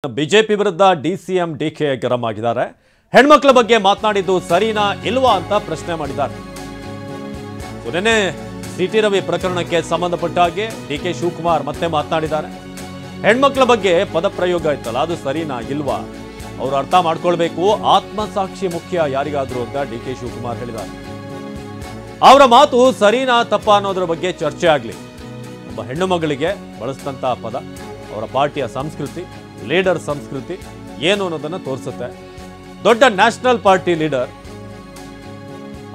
BJP ವಿರುದ್ಧ DCM DK ಗರಂ ಆಗಿದ್ದಾರೆ. ಹೆಣ್ಮಕ್ಳ ಬಗ್ಗೆ ಮಾತನಾಡಿದ್ದು ಸರಿನಾ ಇಲ್ವಾ ಅಂತ ಪ್ರಶ್ನೆ ಮಾಡಿದ್ದಾರೆ. ನಿನ್ನೆ ಸಿಟಿ ರವಿ ಪ್ರಕರಣಕ್ಕೆ ಸಂಬಂಧಪಟ್ಟ ಹಾಗೆ ಡಿಕೆ ಶಿವಕುಮಾರ್ ಮತ್ತೆ ಮಾತನಾಡಿದ್ದಾರೆ. ಹೆಣ್ಮಕ್ಳ ಬಗ್ಗೆ ಪದಪ್ರಯೋಗ ಇತ್ತಲ್ಲ, ಅದು ಸರಿನಾ ಇಲ್ವಾ, ಅವರು ಅರ್ಥ ಮಾಡ್ಕೊಳ್ಬೇಕು, ಆತ್ಮಸಾಕ್ಷಿ ಮುಖ್ಯ ಯಾರಿಗಾದ್ರೂ ಅಂತ ಡಿಕೆ ಶಿವಕುಮಾರ್ ಹೇಳಿದ್ದಾರೆ. ಅವರ ಮಾತು ಸರಿನಾ ತಪ್ಪಾ ಅನ್ನೋದ್ರ ಬಗ್ಗೆ ಚರ್ಚೆ ಆಗಲಿ. ಒಬ್ಬ ಹೆಣ್ಣು ಮಗಳಿಗೆ ಬಳಸಿದಂಥ ಪದ ಅವರ ಪಾರ್ಟಿಯ ಸಂಸ್ಕೃತಿ, ಲೀಡರ್ ಸಂಸ್ಕೃತಿ ಏನು ಅನ್ನೋದನ್ನ ತೋರಿಸುತ್ತೆ. ದೊಡ್ಡ ನ್ಯಾಷನಲ್ ಪಾರ್ಟಿ ಲೀಡರ್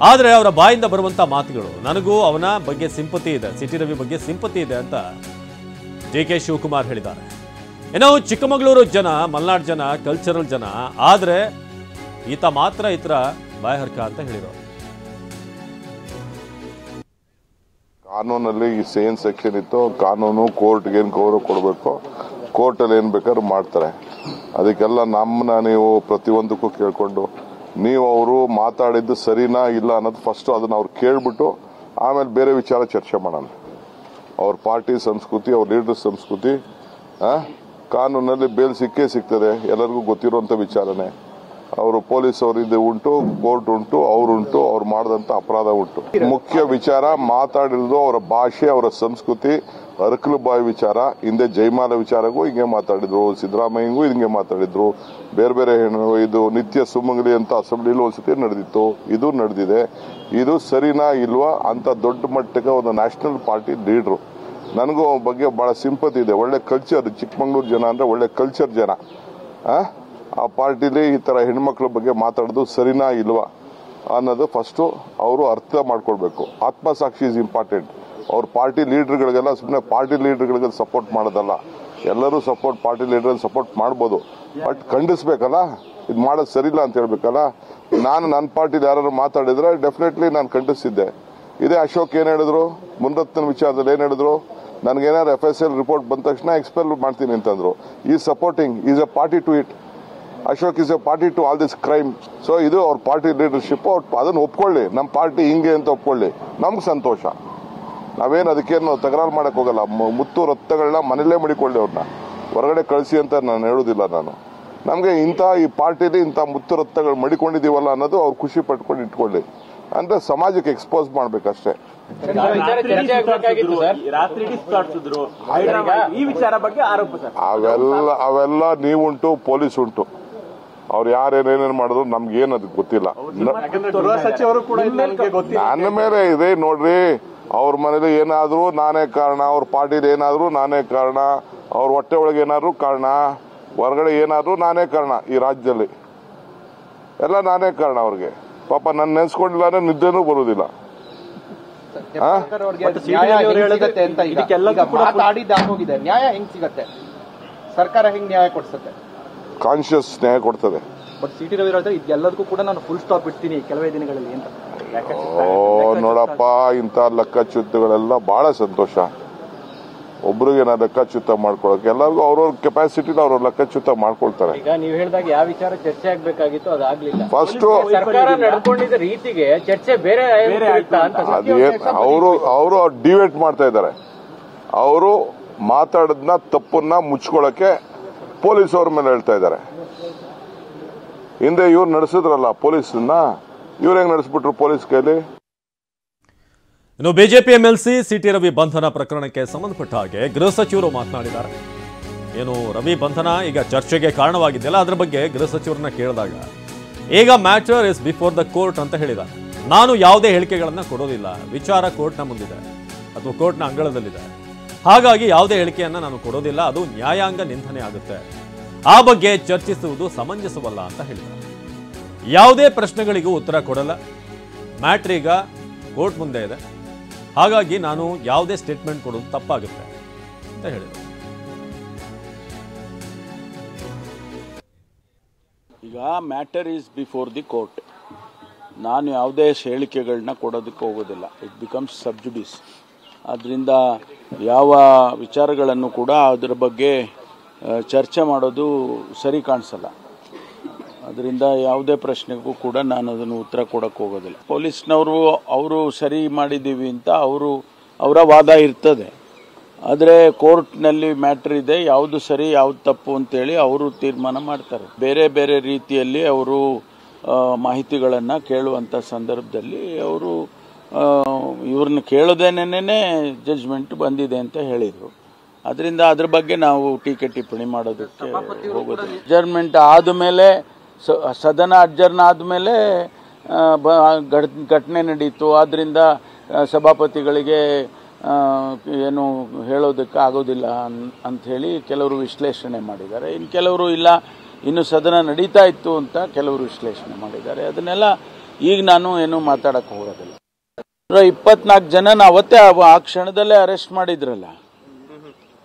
ಆದರೆ ಅವರ ಬಾಯಿಂದ ಬರುವಂತ ಮಾತುಗಳು, ನನಗೂ ಅವನ ಬಗ್ಗೆ ಸಿಂಪತಿ ಇದೆ, ಸಿಟಿ ರವಿ ಬಗ್ಗೆ ಸಿಂಪತಿ ಇದೆ ಅಂತ ಡಿಕೆ ಶಿವಕುಮಾರ್ ಹೇಳಿದ್ದಾರೆ. ಏನೋ ಚಿಕ್ಕಮಗಳೂರು ಜನ, ಮಲ್ನಾಡ್ ಜನ, ಕಲ್ಚರಲ್ ಜನ, ಆದ್ರೆ ಈತ ಮಾತ್ರ ಇತರ ಬಾಯಹರ್ಕ ಅಂತ ಹೇಳಿರೋರು. ಕಾನೂನಲ್ಲಿ ಈ ಸೇನ್ ಸೆಕ್ಷನ್ ಇತ್ತು, ಕಾನೂನು ಕೋರ್ಟ್ಗೆ ಏನು ಗೌರವ ಕೊಡಬೇಕು, ಕೋರ್ಟಲ್ಲಿ ಏನು ಬೇಕಾದ್ರೂ ಮಾಡ್ತಾರೆ. ಅದಕ್ಕೆಲ್ಲ ನಮ್ಮನ್ನ ನೀವು ಪ್ರತಿಯೊಂದಕ್ಕೂ ಕೇಳ್ಕೊಂಡು ನೀವು ಅವರು ಮಾತಾಡಿದ್ದು ಸರಿನಾ ಇಲ್ಲ ಅನ್ನೋದು ಫಸ್ಟ್ ಅದನ್ನ ಅವ್ರು ಕೇಳ್ಬಿಟ್ಟು ಆಮೇಲೆ ಬೇರೆ ವಿಚಾರ ಚರ್ಚೆ ಮಾಡೋಣ. ಅವ್ರ ಪಾರ್ಟಿ ಸಂಸ್ಕೃತಿ, ಅವ್ರ ಲೀಡರ್ ಸಂಸ್ಕೃತಿ, ಕಾನೂನಲ್ಲಿ ಬೇಲ್ ಸಿಕ್ಕೇ ಸಿಗ್ತದೆ, ಎಲ್ಲರಿಗೂ ಗೊತ್ತಿರುವಂತ ವಿಚಾರನೆ. ಅವರು ಪೊಲೀಸ್ ಅವರಿದ್ದು ಉಂಟು, ಕೋರ್ಟ್ ಉಂಟು, ಅವರುಂಟು, ಅವ್ರು ಮಾಡಿದಂತ ಅಪರಾಧ ಉಂಟು. ಮುಖ್ಯ ವಿಚಾರ ಮಾತಾಡಿರೋದು ಅವರ ಭಾಷೆ, ಅವರ ಸಂಸ್ಕೃತಿ, ಅರಕಲು ಬಾಯಿ ವಿಚಾರ. ಹಿಂದೆ ಜಯಮಾಲ ವಿಚಾರಗೂ ಹಿಂಗೆ ಮಾತಾಡಿದ್ರು, ಸಿದ್ದರಾಮಯ್ಯಗೂ ಹಿಂಗೆ ಮಾತಾಡಿದ್ರು, ಬೇರೆ ಬೇರೆ ಇದು ನಿತ್ಯ ಸುಮಂಗಲಿ ಅಂತ ಅಸೆಂಬ್ಲಿಲಿ ಒಂದ್ಸತಿ ನಡೆದಿತ್ತು, ಇದು ನಡೆದಿದೆ. ಇದು ಸರಿನಾ ಇಲ್ವಾ ಅಂತ ದೊಡ್ಡ ಮಟ್ಟಕ್ಕೆ ಒಂದು ನ್ಯಾಷನಲ್ ಪಾರ್ಟಿ ಲೀಡ್ರು. ನನಗೂ ಅವ್ರ ಬಗ್ಗೆ ಬಹಳ ಸಿಂಪತಿ ಇದೆ. ಒಳ್ಳೆ ಕಲ್ಚರ್, ಚಿಕ್ಕಮಗಳೂರು ಜನ ಅಂದ್ರೆ ಒಳ್ಳೆ ಕಲ್ಚರ್ ಜನ. ಆ ಪಾರ್ಟಿಲಿ ಈ ತರ ಹೆಣ್ಮಕ್ಳ ಬಗ್ಗೆ ಮಾತಾಡೋದು ಸರಿನಾ ಇಲ್ವಾ ಅನ್ನೋದು ಫಸ್ಟ್ ಅವರು ಅರ್ಥ ಮಾಡ್ಕೊಳ್ಬೇಕು. ಆತ್ಮಸಾಕ್ಷಿ ಇಸ್ ಇಂಪಾರ್ಟೆಂಟ್. ಅವ್ರ ಪಾರ್ಟಿ ಲೀಡರ್ಗಳಿಗೆಲ್ಲ ಸುಮ್ಮನೆ ಪಾರ್ಟಿ ಲೀಡರ್ಗಳಿಗೆ ಸಪೋರ್ಟ್ ಮಾಡೋದಲ್ಲ. ಎಲ್ಲರೂ ಪಾರ್ಟಿ ಲೀಡರ್ ಸಪೋರ್ಟ್ ಮಾಡ್ಬೋದು, ಬಟ್ ಖಂಡಿಸ್ಬೇಕಲ್ಲ, ಇದು ಮಾಡೋದು ಸರಿಯಿಲ್ಲ ಅಂತ ಹೇಳ್ಬೇಕಲ್ಲ. ನಾನು ನನ್ನ ಪಾರ್ಟಿಲಿ ಯಾರು ಮಾತಾಡಿದ್ರೆ ಡೆಫಿನೆಟ್ಲಿ ನಾನು ಖಂಡಿಸಿದ್ದೆ. ಇದೇ ಅಶೋಕ್ ಏನ್ ಹೇಳಿದ್ರು, ಮುನ್ರತ್ನ ವಿಚಾರದಲ್ಲಿ ಏನ್ ಹೇಳಿದ್ರು, ನನಗೇನಾದ್ರು FSL ರಿಪೋರ್ಟ್ ಬಂದ ತಕ್ಷಣ ಎಕ್ಸ್ಪೆಲ್ ಮಾಡ್ತೀನಿ ಅಂತಂದ್ರು. ಈ supporting is a party to it. Ashok is a party to all this crime. So ಇದು ಅವ್ರ ಪಾರ್ಟಿ ಲೀಡರ್ಶಿಪ್. ಅದನ್ನು ಒಪ್ಕೊಳ್ಳಿ, ನಮ್ಮ ಪಾರ್ಟಿ ಹಿಂಗೆ ಅಂತ ಒಪ್ಕೊಳ್ಳಿ, ನಮ್ಗೆ ಸಂತೋಷ. ನಾವೇನು ಅದಕ್ಕೇನು ತಕರಾರು ಮಾಡಕ್ ಹೋಗಲ್ಲ. ಮುತ್ತು ರಕ್ತಗಳನ್ನ ಮನೇಲೇ ಮಡಿಕೊಳ್ಳಿ, ಅವ್ರನ್ನ ಹೊರಗಡೆ ಕಳಿಸಿ ಅಂತ ನಾನು ಹೇಳುದಿಲ್ಲ. ನಮ್ಗೆ ಈ ಪಾರ್ಟಿಲಿ ಇಂಥ ಮುತ್ತು ರಕ್ತಗಳು ಮಡಿಕೊಂಡಿದೀವಲ್ಲ ಅನ್ನೋದು ಅವ್ರು ಖುಷಿ ಪಟ್ಕೊಂಡು ಇಟ್ಕೊಳ್ಳಿ. ಅಂದ್ರೆ ಸಮಾಜಕ್ಕೆ ಎಕ್ಸ್ಪೋಸ್ ಮಾಡ್ಬೇಕಷ್ಟೇ. ಅವೆಲ್ಲ ನೀವುಂಟು, ಪೊಲೀಸ್ ಉಂಟು. ಅವ್ರು ಯಾರೇನೇನೇನು ಮಾಡಿದ್ರು ನಮ್ಗೇನು ಅದಕ್ಕೆ ಗೊತ್ತಿಲ್ಲ. ನನ್ನ ಮೇಲೆ ಇದೆ ನೋಡ್ರಿ. ಅವ್ರ ಮನೇಲಿ ಏನಾದ್ರು ನಾನೇ ಕಾರಣ, ಅವ್ರ ಪಾರ್ಟಿಲಿ ಏನಾದ್ರು ನಾನೇ ಕಾರಣ, ಅವ್ರ ಹೊಟ್ಟೆ ಒಳಗೆ ಏನಾದ್ರು ಕಾರಣ, ಹೊರಗಡೆ ಏನಾದ್ರು ನಾನೇ ಕಾರಣ. ಈ ರಾಜ್ಯದಲ್ಲಿ ಎಲ್ಲ ನಾನೇ ಕಾರಣ. ಅವ್ರಿಗೆ ಪಾಪ ನನ್ನ ನೆನ್ಸ್ಕೊಂಡಿಲ್ಲ ಅಂದ್ರೆ ನಿದ್ದೆನೂ ಬರುವುದಿಲ್ಲ. ನ್ಯಾಯ ಹೆಂಗ್ ಸಿಗತ್ತೆ? ಸರ್ಕಾರ ಹೆಂಗ್ ನ್ಯಾಯ ಕೊಡ್ಸತ್ತೆ? ಕಾನ್ಶಿಯಸ್ ನ್ಯಾಯ ಕೊಡ್ತದೆ. ಬಟ್ ಸಿಟಿ ರವಿ ಹೇಳಿದ್ರೆ ಇದೆಲ್ಲದಕ್ಕೂ ಕೂಡ ನಾನು ಫುಲ್ ಸ್ಟಾಪ್ ಇಡ್ತೀನಿ ಕೆಲವೇ ದಿನಗಳಲ್ಲಿ ಅಂತ. ನೋಡಪ್ಪ, ಇಂಥ ಲೆಕ್ಕಚ್ಯುತಗಳೆಲ್ಲ ಬಹಳ ಸಂತೋಷ. ಒಬ್ರಿಗೆ ನಾ ಲೆಕ್ಕಚ್ಯುತ ಮಾಡ್ಕೊಳಕ್ಕೆ ಎಲ್ಲರಿಗೂ ಅವ್ರವ್ರ ಕೆಪಾಸಿಟಿನ ಅವ್ರ ಲೆಕ್ಕಚ್ಯುತ ಮಾಡ್ಕೊಳ್ತಾರೆ. ಈಗ ನೀವು ಹೇಳಿದಾಗ ಯಾವ ವಿಚಾರ ಚರ್ಚೆ ಆಗ್ಬೇಕಾಗಿತ್ತು ಅದಾಗ್ಲಿಲ್ಲ. ಫಸ್ಟ್ ಸರ್ಕಾರ ನಡ್ಕೊಂಡಿದ್ದ ರೀತಿಗೆ ಚರ್ಚೆ ಬೇರೆ ಅವರು ಡಿವೇಟ್ ಮಾಡ್ತಾ ಇದ್ದಾರೆ. ಅವರು ಮಾತಾಡದ್ನ ತಪ್ಪನ್ನ ಮುಚ್ಕೊಳಕ್ಕೆ ಪೊಲೀಸ್ ಅವ್ರ ಮೇಲೆ ಹೇಳ್ತಾ ಇದ್ದಾರೆ. ಹಿಂದೆ ಇವ್ರು ನಡೆಸಿದ್ರಲ್ಲ ಪೊಲೀಸನ್ನ, ಇವ್ರು ಹೆಂಗ್ ನಡೆಸ್ಬಿಟ್ರು ಪೊಲೀಸ್ ಕೈಲಿ. ಇನ್ನು ಬಿಜೆಪಿ MLC ಸಿಟಿ ರವಿ ಬಂಧನ ಪ್ರಕರಣಕ್ಕೆ ಸಂಬಂಧಪಟ್ಟ ಹಾಗೆ ಗೃಹ ಸಚಿವರು ಮಾತನಾಡಿದ್ದಾರೆ. ಏನು ರವಿ ಬಂಧನ ಈಗ ಚರ್ಚೆಗೆ ಕಾರಣವಾಗಿದೆಯಲ್ಲ, ಅದರ ಬಗ್ಗೆ ಗೃಹ ಸಚಿವರನ್ನ ಕೇಳಿದಾಗ ಈಗ matter is before the court ಅಂತ ಹೇಳಿದ್ದಾರೆ. ನಾನು ಯಾವುದೇ ಹೇಳಿಕೆಗಳನ್ನ ಕೊಡೋದಿಲ್ಲ, ವಿಚಾರ ಕೋರ್ಟ್ನ ಮುಂದಿದೆ ಅಥವಾ ಕೋರ್ಟ್ನ ಅಂಗಳದಲ್ಲಿದೆ, ಹಾಗಾಗಿ ಯಾವುದೇ ಹೇಳಿಕೆಯನ್ನ ನಾನು ಕೊಡೋದಿಲ್ಲ, ಅದು ನ್ಯಾಯಾಂಗ ನಿಂದನೆ ಆಗುತ್ತೆ, ಆ ಬಗ್ಗೆ ಚರ್ಚಿಸುವುದು ಸಮಂಜಸವಲ್ಲ ಅಂತ ಹೇಳಿದ್ದಾರೆ. ಯಾವುದೇ ಪ್ರಶ್ನೆಗಳಿಗೂ ಉತ್ತರ ಕೊಡಲ್ಲ, ಮ್ಯಾಟ್ರ್ ಈಗ ಕೋರ್ಟ್ ಮುಂದೆ ಇದೆ, ಹಾಗಾಗಿ ನಾನು ಯಾವುದೇ ಸ್ಟೇಟ್ಮೆಂಟ್ ಕೊಡೋದು ತಪ್ಪಾಗುತ್ತೆ ಅಂತ ಹೇಳಿದರು. ಈಗ matter is before the court. ನಾನು ಯಾವುದೇ ಹೇಳಿಕೆಗಳನ್ನ ಕೊಡೋದಕ್ಕೆ ಹೋಗೋದಿಲ್ಲ. It becomes sub judice. ಆದ್ದರಿಂದ ಯಾವ ವಿಚಾರಗಳನ್ನು ಕೂಡ ಅದರ ಬಗ್ಗೆ ಚರ್ಚೆ ಮಾಡೋದು ಸರಿ ಕಾಣಿಸಲ್ಲ. ಅದರಿಂದ ಯಾವುದೇ ಪ್ರಶ್ನೆಗೂ ಕೂಡ ನಾನು ಅದನ್ನು ಉತ್ತರ ಕೊಡಕ್ಕೆ ಹೋಗೋದಿಲ್ಲ. ಪೊಲೀಸ್ನವರು ಅವರು ಸರಿ ಮಾಡಿದ್ದೀವಿ ಅಂತ ಅವರ ವಾದ ಇರ್ತದೆ. ಆದರೆ ಕೋರ್ಟ್ನಲ್ಲಿ ಮ್ಯಾಟ್ರ್ ಇದೆ, ಯಾವುದು ಸರಿ ಯಾವುದು ತಪ್ಪು ಅಂತೇಳಿ ಅವರು ತೀರ್ಮಾನ ಮಾಡ್ತಾರೆ. ಬೇರೆ ಬೇರೆ ರೀತಿಯಲ್ಲಿ ಅವರು ಮಾಹಿತಿಗಳನ್ನು ಕೇಳುವಂಥ ಸಂದರ್ಭದಲ್ಲಿ ಅವರು ಇವ್ರನ್ನ ಕೇಳೋದೇನೇನೆ ಜಡ್ಜ್ಮೆಂಟ್ ಬಂದಿದೆ ಅಂತ ಹೇಳಿದರು. ಅದರಿಂದ ಅದ್ರ ಬಗ್ಗೆ ನಾವು ಟೀಕೆ ಟಿಪ್ಪಣಿ ಮಾಡೋದಕ್ಕೆ ಹೋಗೋದು. ಅಡ್ಜರ್ಮೆಂಟ್ ಆದಮೇಲೆ ಸದನ ಅಡ್ಜರ್ನ್ ಆದಮೇಲೆ ಘಟನೆ ನಡೀತು. ಆದ್ದರಿಂದ ಸಭಾಪತಿಗಳಿಗೆ ಏನು ಹೇಳೋದಕ್ಕೆ ಆಗೋದಿಲ್ಲ ಅಂಥೇಳಿ ಕೆಲವರು ವಿಶ್ಲೇಷಣೆ ಮಾಡಿದ್ದಾರೆ. ಇನ್ನು ಕೆಲವರು ಇಲ್ಲ, ಇನ್ನು ಸದನ ನಡೀತಾ ಇತ್ತು ಅಂತ ಕೆಲವರು ವಿಶ್ಲೇಷಣೆ ಮಾಡಿದ್ದಾರೆ. ಅದನ್ನೆಲ್ಲ ಈಗ ನಾನು ಏನು ಮಾತಾಡಕ್ಕೆ ಹೋಗೋದಿಲ್ಲ. 24 ಜನ ಅವತ್ತೇ ಆ ಕ್ಷಣದಲ್ಲೇ ಅರೆಸ್ಟ್ ಮಾಡಿದ್ರಲ್ಲ,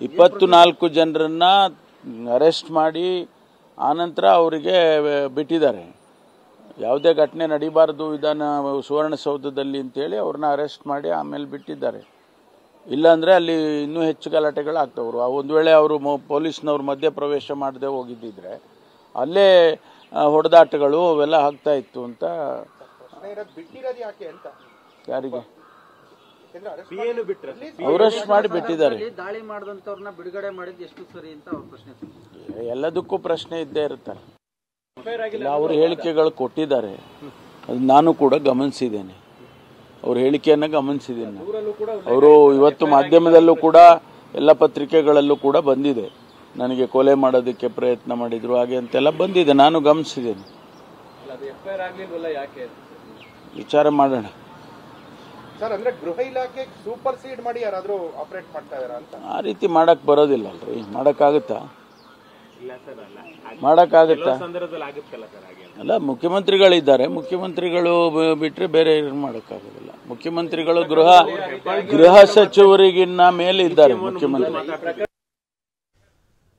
24 ಜನರನ್ನ ಅರೆಸ್ಟ್ ಮಾಡಿ ಆನಂತರ ಅವರಿಗೆ ಬಿಟ್ಟಿದ್ದಾರೆ. ಯಾವುದೇ ಘಟನೆ ನಡೀಬಾರ್ದು ಸುವರ್ಣಸೌಧದಲ್ಲಿ ಅಂತೇಳಿ ಅವ್ರನ್ನ ಅರೆಸ್ಟ್ ಮಾಡಿ ಆಮೇಲೆ ಬಿಟ್ಟಿದ್ದಾರೆ. ಇಲ್ಲಾಂದರೆ ಅಲ್ಲಿ ಇನ್ನೂ ಹೆಚ್ಚು ಗಲಾಟೆಗಳಾಗ್ತವ್ರು. ಒಂದು ವೇಳೆ ಅವರು ಪೊಲೀಸ್ನವ್ರ ಮಧ್ಯೆ ಪ್ರವೇಶ ಮಾಡದೆ ಹೋಗಿದ್ದಿದ್ರೆ ಅಲ್ಲೇ ಹೊಡೆದಾಟಗಳು ಅವೆಲ್ಲ ಆಗ್ತಾ ಇತ್ತು ಅಂತ. ಯಾರಿಗೆ ಅರೆಸ್ಟ್ ಮಾಡಿ ಬಿಟ್ಟಿದ್ದಾರೆ. ದಾಳಿ ಮಾಡಿದಂತವ್ರನ್ನ ಬಿಡುಗಡೆ ಮಾಡಿದ್ದು ಎಷ್ಟು ಸರಿ ಅಂತ ಅವ್ರ ಪ್ರಶ್ನೆ. ಎಲ್ಲದಕ್ಕೂ ಪ್ರಶ್ನೆ ಇದ್ದೇ ಇರುತ್ತಲ್ಲ. ಅವ್ರ ಹೇಳಿಕೆಗಳು ಕೊಟ್ಟಿದ್ದಾರೆ, ಅದು ನಾನು ಕೂಡ ಗಮನಿಸಿದ್ದೇನೆ. ಅವ್ರ ಹೇಳಿಕೆಯನ್ನು ಗಮನಿಸಿದ್ದೇನೆ. ಅವರು ಇವತ್ತು ಮಾಧ್ಯಮದಲ್ಲೂ ಕೂಡ ಎಲ್ಲ ಪತ್ರಿಕೆಗಳಲ್ಲೂ ಕೂಡ ಬಂದಿದೆ, ನನಗೆ ಕೊಲೆ ಮಾಡೋದಕ್ಕೆ ಪ್ರಯತ್ನ ಮಾಡಿದ್ರು ಹಾಗೆ ಅಂತೆಲ್ಲ ಬಂದಿದೆ, ನಾನು ಗಮನಿಸಿದ್ದೇನೆ. ವಿಚಾರ ಮಾಡೋಣ ಸರ್. ಅಂದ್ರೆ ಗೃಹ ಇಲಾಖೆ ಸೂಪರ್ ಸೀಡ್ ಮಾಡಿ ಯಾರಾದ್ರೂ ಆಪರೇಟ್ ಮಾಡ್ತಾ ಇದಾರ ಅಂತ? ಆ ರೀತಿ ಮಾಡಕ್ ಬರೋದಿಲ್ಲ ಅಲ್ರಿ. ಮಾಡಕ್ಕಾಗುತ್ತಾ? ಮಾಡಕ್ಕಾಗುತ್ತಾ? ಅಲ್ಲ, ಮುಖ್ಯಮಂತ್ರಿಗಳಿದ್ದಾರೆ, ಮುಖ್ಯಮಂತ್ರಿಗಳು ಬಿಟ್ರೆ ಬೇರೆ ಮಾಡಕ್ಕಾಗೋದಿಲ್ಲ. ಮುಖ್ಯಮಂತ್ರಿಗಳು ಗೃಹ ಸಚಿವರಿಗಿನ್ನ ಮೇಲೆ ಇದ್ದಾರೆ ಮುಖ್ಯಮಂತ್ರಿ.